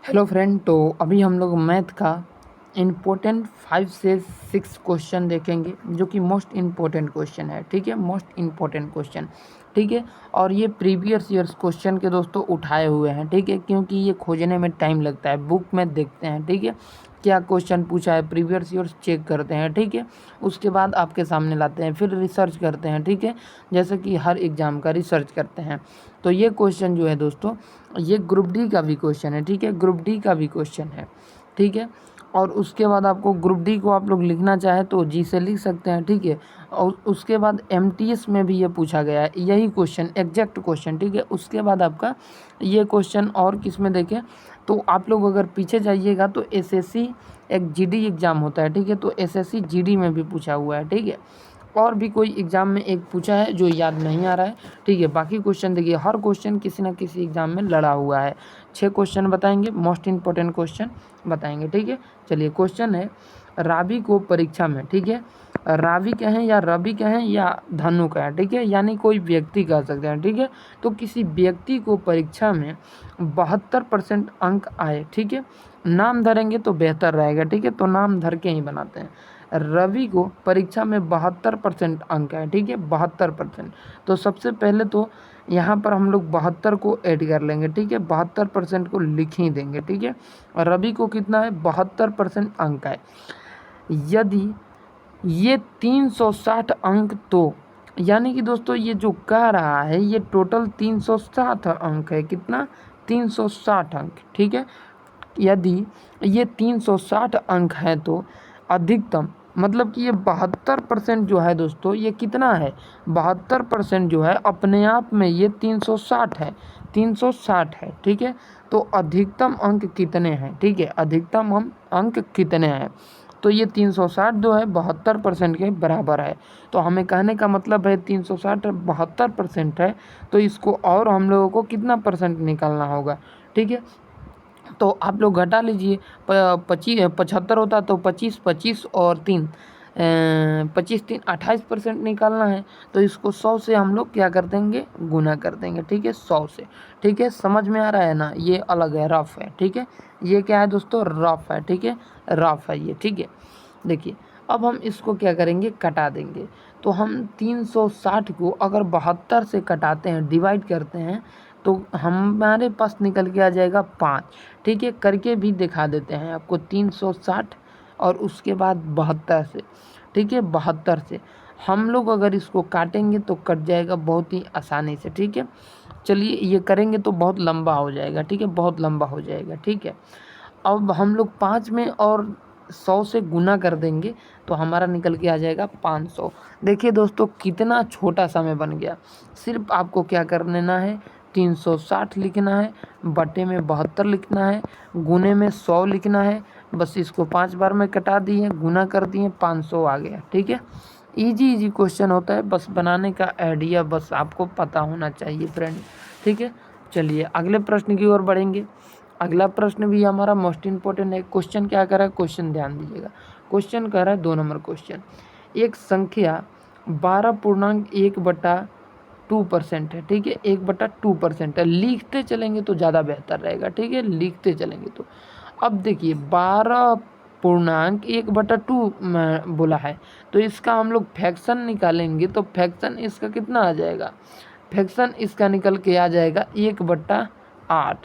Hello friend. तो अभी हम लोग मैथ का इम्पोर्टेंट 5 से 6 क्वेश्चन देखेंगे जो कि मोस्ट इम्पोर्टेंट क्वेश्चन है। ठीक है, मोस्ट इम्पोर्टेंट क्वेश्चन। ठीक है, और ये प्रीवियस ईयर्स क्वेश्चन के दोस्तों उठाए हुए हैं। ठीक है, क्योंकि ये खोजने में टाइम लगता है, बुक में देखते हैं। ठीक है, क्या क्वेश्चन पूछा है, प्रीवियस ईयर्स चेक करते हैं। ठीक है, उसके बाद आपके सामने लाते हैं, फिर रिसर्च करते हैं। ठीक है, जैसे कि हर एग्ज़ाम का रिसर्च करते हैं। तो ये क्वेश्चन जो है दोस्तों, ये ग्रुप डी का भी क्वेश्चन है। ठीक है, ग्रुप डी का भी क्वेश्चन है। ठीक है, और उसके बाद आपको ग्रुप डी को आप लोग लिखना चाहे तो जी से लिख सकते हैं। ठीक है, और उसके बाद एमटीएस में भी ये पूछा गया है यही क्वेश्चन, एग्जैक्ट क्वेश्चन। ठीक है, उसके बाद आपका ये क्वेश्चन और किस में देखें तो आप लोग अगर पीछे जाइएगा तो एसएससी एक जीडी एग्ज़ाम होता है। ठीक है, तो एसएससी जीडी में भी पूछा हुआ है। ठीक है, और भी कोई एग्ज़ाम में एक पूछा है जो याद नहीं आ रहा है। ठीक है, बाकी क्वेश्चन देखिए, हर क्वेश्चन किसी ना किसी एग्ज़ाम में लड़ा हुआ है। 6 क्वेश्चन बताएंगे, मोस्ट इम्पोर्टेंट क्वेश्चन बताएंगे। ठीक है, चलिए क्वेश्चन है, रावी को परीक्षा में, ठीक है, रावी कहें या रवि कहें या धनु कहें, ठीक है, यानी कोई व्यक्ति कह सकते हैं। ठीक है, तो किसी व्यक्ति को परीक्षा में 72% अंक आए। ठीक है, नाम धरेंगे तो बेहतर रहेगा। ठीक है, तो नाम धर के ही बनाते हैं। रवि को परीक्षा में 72% अंक है। ठीक है, 72%। तो सबसे पहले तो यहाँ पर हम लोग 72 को ऐड कर लेंगे। ठीक है, 72% को लिख ही देंगे। ठीक है, और रवि को कितना है, 72% अंक है। यदि ये 360 अंक, तो यानी कि दोस्तों ये जो कह रहा है ये टोटल 360 अंक है। कितना, 360 अंक। ठीक है, यदि ये 360 अंक है तो अधिकतम, मतलब कि ये 72% जो है दोस्तों, ये कितना है, 72% जो है अपने आप में ये 360 है, 360 है। ठीक है, तो अधिकतम अंक कितने हैं। ठीक है, अधिकतम अंक कितने हैं, तो ये 360 जो है 72% के बराबर है। तो हमें कहने का मतलब है 360 72% है, तो इसको और हम लोगों को कितना परसेंट निकालना होगा। ठीक है, तो आप लोग घटा लीजिए, 75 होता तो 25 25 और 3 25 3 28% निकालना है। तो इसको 100 से हम लोग क्या कर देंगे, गुना कर देंगे। ठीक है, 100 से। ठीक है, समझ में आ रहा है ना, ये अलग है, रफ है। ठीक है, ये क्या है दोस्तों, रफ है। ठीक है, रफ है ये। ठीक है, देखिए अब हम इसको क्या करेंगे, कटा देंगे। तो हम 360 को अगर 72 से कटाते हैं, डिवाइड करते हैं, तो हमारे पास निकल के आ जाएगा 5। ठीक है, करके भी दिखा देते हैं आपको, 360 और उसके बाद 72 से। ठीक है, 72 से हम लोग अगर इसको काटेंगे तो कट जाएगा बहुत ही आसानी से। ठीक है, चलिए ये करेंगे तो बहुत लंबा हो जाएगा। ठीक है, बहुत लंबा हो जाएगा। ठीक है, अब हम लोग 5 में और 100 से गुना कर देंगे तो हमारा निकल के आ जाएगा 500। देखिए दोस्तों कितना छोटा समय बन गया। सिर्फ आपको क्या कर लेना है, 360 लिखना है, बटे में 72 लिखना है, गुने में 100 लिखना है। बस इसको 5 बार में कटा दिए, गुना कर दिए, 500 आ गया। ठीक है, इजी इजी क्वेश्चन होता है, बस बनाने का आइडिया बस आपको पता होना चाहिए फ्रेंड। ठीक है, चलिए अगले प्रश्न की ओर बढ़ेंगे। अगला प्रश्न भी हमारा मोस्ट इम्पोर्टेंट है। क्वेश्चन क्या कर रहा है, क्वेश्चन ध्यान दीजिएगा। क्वेश्चन कह रहा है 2 नंबर क्वेश्चन, एक संख्या 12.1/2% है। ठीक है, 1/2% है। लिखते चलेंगे तो ज़्यादा बेहतर रहेगा। ठीक है, लिखते चलेंगे तो अब देखिए 12.1/2 बोला है, तो इसका हम लोग फ्रैक्शन निकालेंगे तो फ्रैक्शन इसका कितना आ जाएगा, फ्रैक्शन इसका निकल के आ जाएगा 1/8।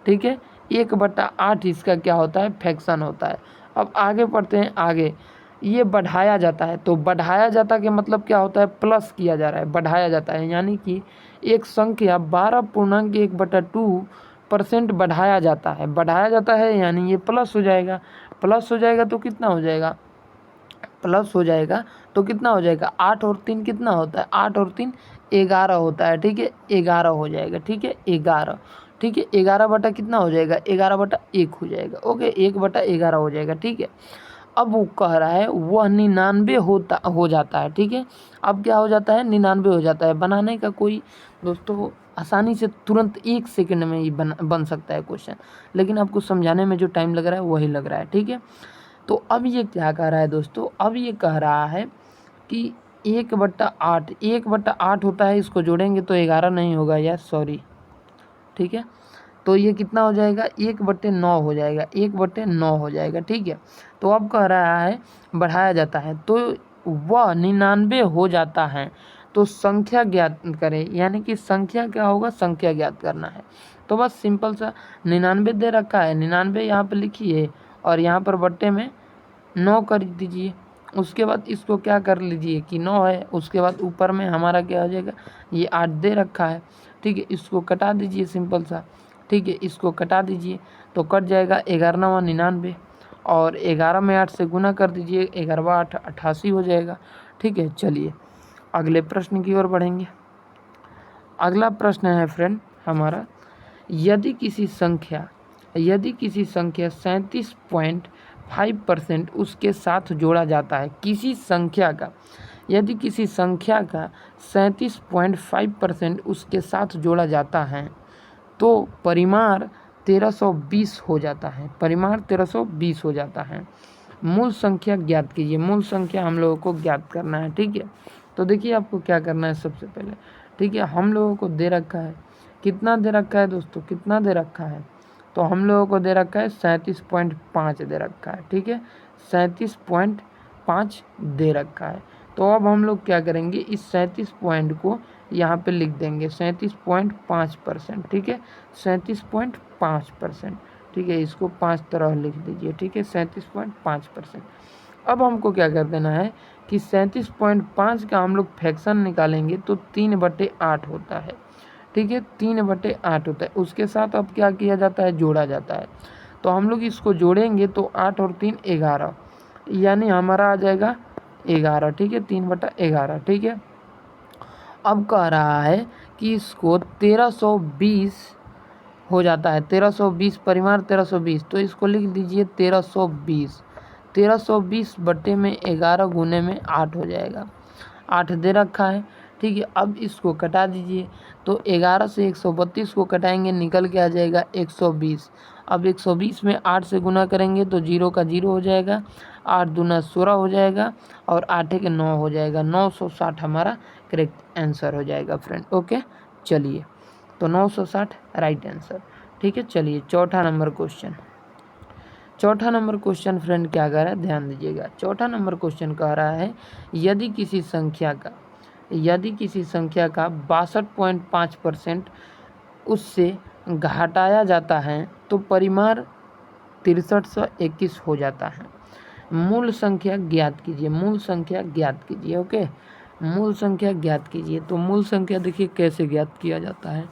ठीक है, 1/8 इसका क्या होता है, फ्रैक्शन होता है। अब आगे बढ़ते हैं, आगे ये बढ़ाया जाता है, तो बढ़ाया जाता के मतलब क्या होता है, प्लस किया जा रहा है, बढ़ाया जाता है, यानी कि एक संख्या 12.1/2% बढ़ाया जाता है, बढ़ाया जाता है यानी ये प्लस हो जाएगा। प्लस हो जाएगा तो कितना हो जाएगा, प्लस हो जाएगा तो कितना हो जाएगा, 8 और 3 कितना होता है, 8 और 3 11 होता है। ठीक है, 11 हो जाएगा। ठीक है, 11। ठीक है, 11 बटा कितना हो जाएगा, 11/1 हो जाएगा। ओके, 1/11 हो जाएगा। ठीक है, अब वो कह रहा है वह 99 हो जाता है। ठीक है, अब क्या हो जाता है, 99 हो जाता है। बनाने का कोई दोस्तों आसानी से तुरंत 1 सेकंड में ही बन सकता है क्वेश्चन, लेकिन आपको समझाने में जो टाइम लग रहा है वही लग रहा है। ठीक है, तो अब ये क्या कह रहा है दोस्तों, अब ये कह रहा है कि 1/8, 1/8 होता है, इसको जोड़ेंगे तो 11 नहीं होगा यार, सॉरी। ठीक है, तो ये कितना हो जाएगा, 1/9 हो जाएगा, 1/9 हो जाएगा। ठीक है, तो अब कह रहा है बढ़ाया जाता है तो वह 99 हो जाता है, तो संख्या ज्ञात करें, यानी कि संख्या क्या होगा, संख्या ज्ञात करना है। तो बस सिंपल सा 99 दे रखा है, 99 यहाँ पे लिखिए और यहाँ पर बट्टे में 9 कर दीजिए। उसके बाद इसको क्या कर लीजिए कि 9 है, उसके बाद ऊपर में हमारा क्या हो जाएगा, ये 8 दे रखा है। ठीक है, इसको कटा दीजिए सिंपल सा। ठीक है, इसको कटा दीजिए तो कट जाएगा 11 99 और 11 में 8 से गुना कर दीजिए, 11 8 88 हो जाएगा। ठीक है, चलिए अगले प्रश्न की ओर बढ़ेंगे। अगला प्रश्न है फ्रेंड हमारा, यदि किसी संख्या 37.5% उसके साथ जोड़ा जाता है, किसी संख्या का यदि किसी संख्या का 37.5% उसके साथ जोड़ा जाता है तो परिमाण 1320 हो जाता है, परिमाण 1320 हो जाता है। मूल संख्या ज्ञात कीजिए, मूल संख्या हम लोगों को ज्ञात करना है। ठीक है, तो देखिए आपको क्या करना है सबसे पहले। ठीक है, हम लोगों को दे रखा है, कितना दे रखा है दोस्तों, कितना दे रखा है, तो हम लोगों को दे रखा है 37.5 दे रखा है। ठीक है, 37.5 दे रखा है। तो अब हम लोग क्या करेंगे, इस 37 पॉइंट को यहाँ पे लिख देंगे 37.5%। ठीक है, 37.5%। ठीक है, इसको 5 तरह लिख दीजिए। ठीक है, 37.5%। अब हमको क्या कर देना है कि 37.5 का हम लोग फ्रैक्शन निकालेंगे तो 3/8 होता है। ठीक है, 3/8 होता है। उसके साथ अब क्या किया जाता है, जोड़ा जाता है। तो हम लोग इसको जोड़ेंगे तो 8 और 3 11, यानी हमारा आ जाएगा 11। ठीक है, 3/11। ठीक है, अब कह रहा है कि इसको 1320 हो जाता है, 1320 परिमाण 1320, तो इसको लिख दीजिए 1320। 1320 बट्टे में 11 गुने में 8 हो जाएगा, 8 दे रखा है। ठीक है, अब इसको कटा दीजिए तो 11 से 132 को कटाएंगे, निकल के आ जाएगा 120। अब 120 में 8 से गुना करेंगे तो 0 का 0 हो जाएगा, 8 दूना 16 हो जाएगा और 8 के 9 हो जाएगा, 960 हमारा करेक्ट आंसर हो जाएगा फ्रेंड। ओके, चलिए तो 960 राइट आंसर। ठीक है, चलिए चौथा नंबर क्वेश्चन। चौथा नंबर क्वेश्चन फ्रेंड क्या कह रहा है, ध्यान दीजिएगा। चौथा नंबर क्वेश्चन कह रहा है, यदि किसी संख्या का 62.5% उससे घटाया जाता है तो परिमाण 6321 हो जाता है। मूल संख्या ज्ञात कीजिए, मूल संख्या ज्ञात कीजिए। ओके, मूल संख्या ज्ञात कीजिए। तो मूल संख्या देखिए कैसे ज्ञात किया जाता है।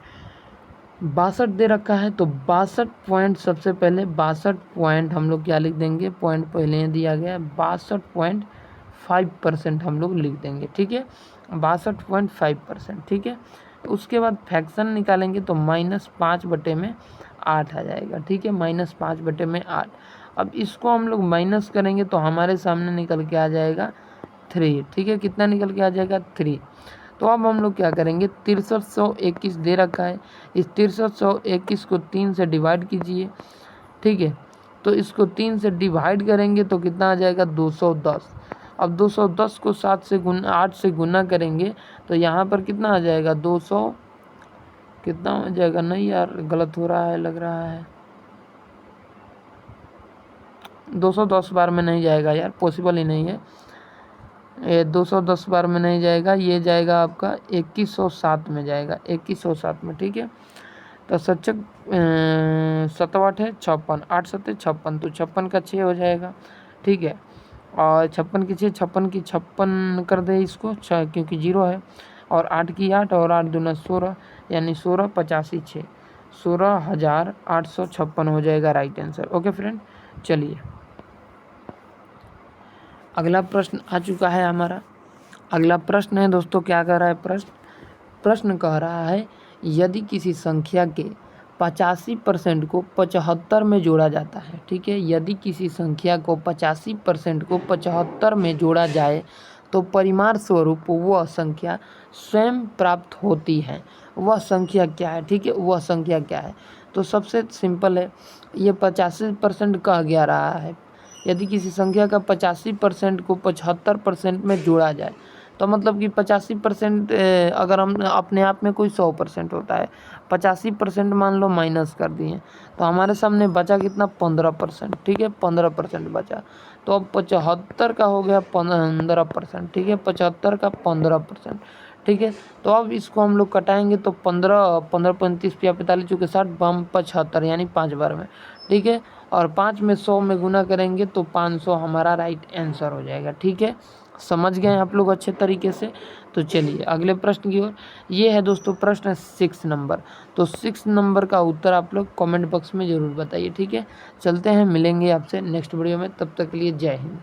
62 दे रखा है तो 62 पॉइंट, सबसे पहले 62 पॉइंट हम लोग क्या लिख देंगे, पॉइंट पहले दिया गया है 62.5% हम लोग लिख देंगे। ठीक है, 62.5%। ठीक है, उसके बाद फ्रैक्शन निकालेंगे तो -5/8 आ जाएगा। ठीक है, -5/8। अब इसको हम लोग माइनस करेंगे तो हमारे सामने निकल के आ जाएगा 3। ठीक है, कितना निकल के आ जाएगा, 3। तो अब हम लोग क्या करेंगे, 6321 दे रखा है, इस 6321 को 3 से डिवाइड कीजिए। ठीक है, तो इसको 3 से डिवाइड करेंगे तो कितना आ जाएगा, 210। अब 210 को 8 से गुना करेंगे तो यहाँ पर कितना आ जाएगा, 200 कितना हो जाएगा, नहीं यार गलत हो रहा है लग रहा है, 210 बार में नहीं जाएगा यार, पॉसिबल ही नहीं है, ये 210 बार में नहीं जाएगा, ये जाएगा आपका 2107 में जाएगा, 2107 में। ठीक है, तो सच्चक 7 8 है 56, 8 7 56, तो 56 का 6 हो जाएगा। ठीक है, और 56 की 6, 56 की 56 कर दे इसको, क्योंकि 0 है, और 8 की 8 और 8 दूना 16, यानी 16 85 6, 16,856 हो जाएगा राइट आंसर। ओके फ्रेंड, चलिए अगला प्रश्न आ चुका है हमारा। अगला प्रश्न है दोस्तों, क्या कह रहा है प्रश्न कह रहा है, यदि किसी संख्या के 85% को 75 में जोड़ा जाता है। ठीक है, यदि किसी संख्या को 85% को 75 में जोड़ा जाए तो परिमाण स्वरूप वह संख्या स्वयं प्राप्त होती है। वह संख्या क्या है, ठीक है, वह संख्या क्या है। तो सबसे सिंपल है, ये 85% कह गया रहा है, यदि किसी संख्या का 85% को 75% में जोड़ा जाए तो मतलब कि 85% अगर हम अपने आप में कोई 100% होता है, 85% मान लो माइनस कर दिए, तो हमारे सामने बचा कितना 15%, ठीक है 15% बचा। तो अब 75 का हो गया 15%, ठीक है 75 का 15%, ठीक है। तो अब इसको हम लोग कटाएंगे तो 15 15 35 या 45 चौके 60 बम 75 यानी 5 बार में, ठीक है। और 5 में 100 में गुना करेंगे तो 500 हमारा राइट आंसर हो जाएगा, ठीक है। समझ गए आप लोग अच्छे तरीके से। तो चलिए अगले प्रश्न की ओर। ये है दोस्तों प्रश्न 6 नंबर। तो 6 नंबर का उत्तर आप लोग कमेंट बॉक्स में ज़रूर बताइए, ठीक है। चलते हैं, मिलेंगे आपसे नेक्स्ट वीडियो में, तब तक के लिए जय हिंद।